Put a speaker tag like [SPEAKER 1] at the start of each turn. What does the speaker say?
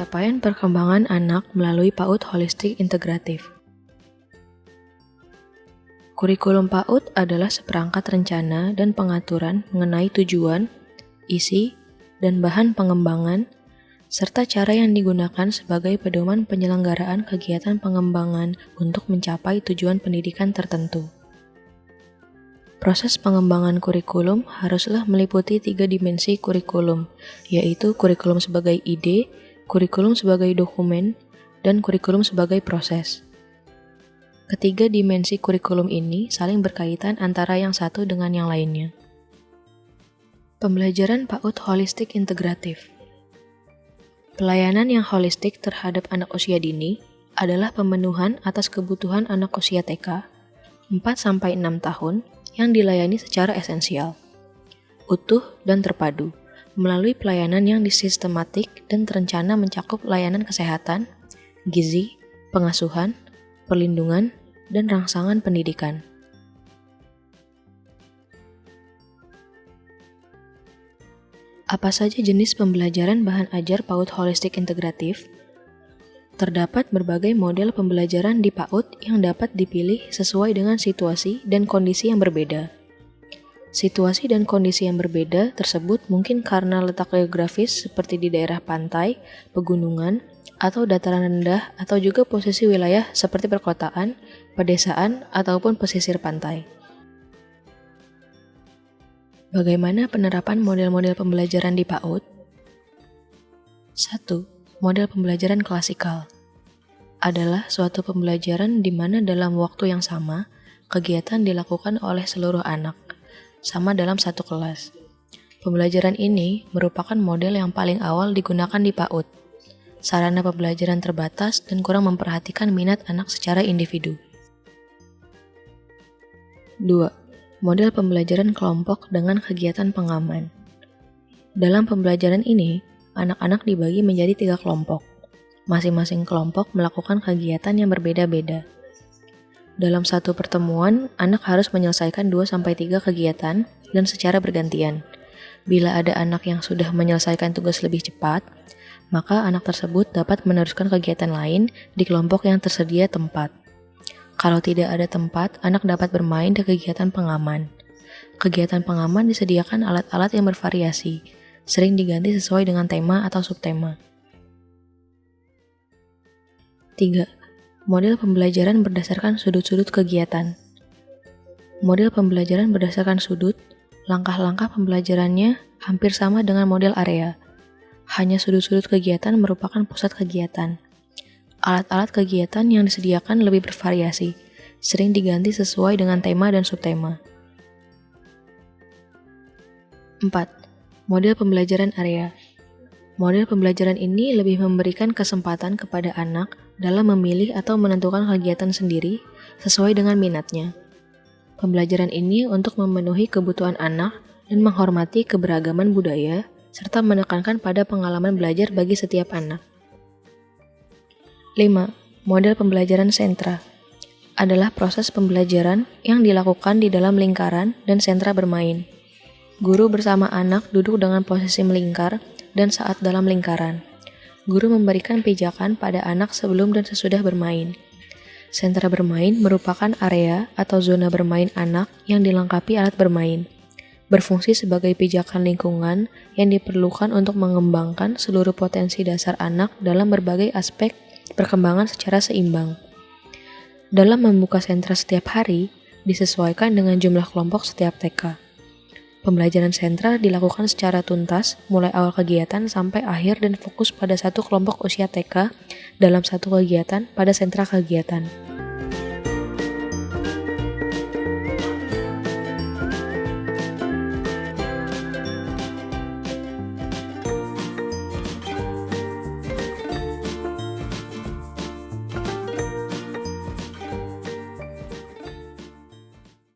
[SPEAKER 1] Pencapaian perkembangan anak melalui PAUD Holistik Integratif. Kurikulum PAUD adalah seperangkat rencana dan pengaturan mengenai tujuan, isi, dan bahan pengembangan, serta cara yang digunakan sebagai pedoman penyelenggaraan kegiatan pengembangan untuk mencapai tujuan pendidikan tertentu. Proses pengembangan kurikulum haruslah meliputi 3 dimensi kurikulum, yaitu kurikulum sebagai ide, kurikulum sebagai dokumen, dan kurikulum sebagai proses. Ketiga dimensi kurikulum ini saling berkaitan antara yang satu dengan yang lainnya. Pembelajaran PAUD Holistik Integratif. Pelayanan yang holistik terhadap anak usia dini adalah pemenuhan atas kebutuhan anak usia TK 4-6 tahun yang dilayani secara esensial, utuh dan terpadu, melalui pelayanan yang disistematik dan terencana mencakup layanan kesehatan, gizi, pengasuhan, perlindungan, dan rangsangan pendidikan. Apa saja jenis pembelajaran bahan ajar PAUD Holistik Integratif? Terdapat berbagai model pembelajaran di PAUD yang dapat dipilih sesuai dengan situasi dan kondisi yang berbeda. Situasi dan kondisi yang berbeda tersebut mungkin karena letak geografis seperti di daerah pantai, pegunungan, atau dataran rendah, atau juga posisi wilayah seperti perkotaan, pedesaan, ataupun pesisir pantai. Bagaimana penerapan model-model pembelajaran di PAUD? 1. Model pembelajaran klasikal adalah suatu pembelajaran di mana dalam waktu yang sama, kegiatan dilakukan oleh seluruh anak, sama dalam satu kelas. Pembelajaran ini merupakan model yang paling awal digunakan di PAUD. Sarana pembelajaran terbatas dan kurang memperhatikan minat anak secara individu. 2. Model pembelajaran kelompok dengan kegiatan pengaman. Dalam pembelajaran ini, anak-anak dibagi menjadi 3 kelompok. Masing-masing kelompok melakukan kegiatan yang berbeda-beda. Dalam satu pertemuan, anak harus menyelesaikan 2-3 kegiatan dan secara bergantian. Bila ada anak yang sudah menyelesaikan tugas lebih cepat, maka anak tersebut dapat meneruskan kegiatan lain di kelompok yang tersedia tempat. Kalau tidak ada tempat, anak dapat bermain di kegiatan pengaman. Kegiatan pengaman disediakan alat-alat yang bervariasi, sering diganti sesuai dengan tema atau subtema. 3. Model pembelajaran berdasarkan sudut-sudut kegiatan. Model pembelajaran berdasarkan sudut, langkah-langkah pembelajarannya hampir sama dengan model area. Hanya sudut-sudut kegiatan merupakan pusat kegiatan. Alat-alat kegiatan yang disediakan lebih bervariasi, sering diganti sesuai dengan tema dan subtema. 4. Model pembelajaran area. Model pembelajaran ini lebih memberikan kesempatan kepada anak dalam memilih atau menentukan kegiatan sendiri sesuai dengan minatnya. Pembelajaran ini untuk memenuhi kebutuhan anak dan menghormati keberagaman budaya, serta menekankan pada pengalaman belajar bagi setiap anak. 5. Model pembelajaran sentra adalah proses pembelajaran yang dilakukan di dalam lingkaran dan sentra bermain. Guru bersama anak duduk dengan posisi melingkar dan saat dalam lingkaran. Guru memberikan pijakan pada anak sebelum dan sesudah bermain. Sentra bermain merupakan area atau zona bermain anak yang dilengkapi alat bermain. Berfungsi sebagai pijakan lingkungan yang diperlukan untuk mengembangkan seluruh potensi dasar anak dalam berbagai aspek perkembangan secara seimbang. Dalam membuka sentra setiap hari, disesuaikan dengan jumlah kelompok setiap TK. Pembelajaran sentra dilakukan secara tuntas, mulai awal kegiatan sampai akhir dan fokus pada satu kelompok usia TK dalam satu kegiatan pada sentra kegiatan.